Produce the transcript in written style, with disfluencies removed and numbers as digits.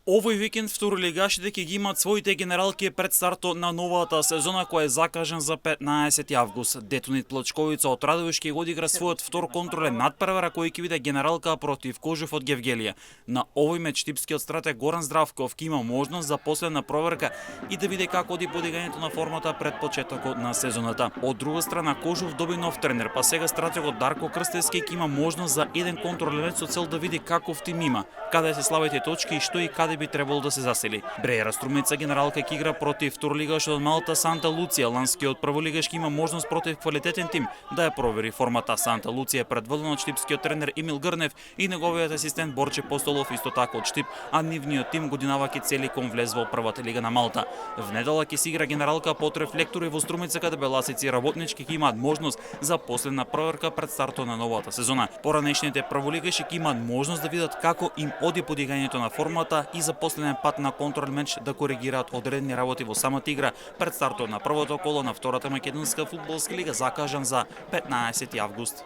Овој викенд второлигашите ќе ги имаат своите генералки пред стартот на новата сезона која е закажан за 15 август. Детонит Плачковица од Радовиш ќе го одигра својот втор контролен надпревар кој ќе биде генералка против Кожев од Гевгелија. На овој меч типскиот стратег Горан Здравков ќе има можност за последна проверка и да види како оди подигањето на формата пред почетокот на сезоната. Од друга страна Кожев доби нов тренер, па сега стратегот Дарко Крстевски ќе има можност за еден контролен меч со цел да види каков тим има, каде се слабите точки и што и каде би требало да се засели. Брејара Струмица генералка ќе игра против второлигашот од Малта Санта Луција. Ланскиот прволигаш ќе има можност против квалитетен тим да ја провери формата. Санта Луција е предводена од штипскиот тренер Емил Грнев и неговиот асистент Борче Постолов, исто така од Штип, а нивниот тим годинава ќе цели кон влез во првата лига на Малта. В недела ќе се игра генералка под рефлектори во Струмица каде беласици и работнички ќе имаат можност за последна проверка пред стартот на новата сезона. Поранешните прволигаши ќе имаат можност да видат како им оди подигањето на формата и за последен пат на контрол меч да коригираат одредени работи во самата игра пред стартот на првото коло на втората македонска фудбалска лига закажан за 15 август.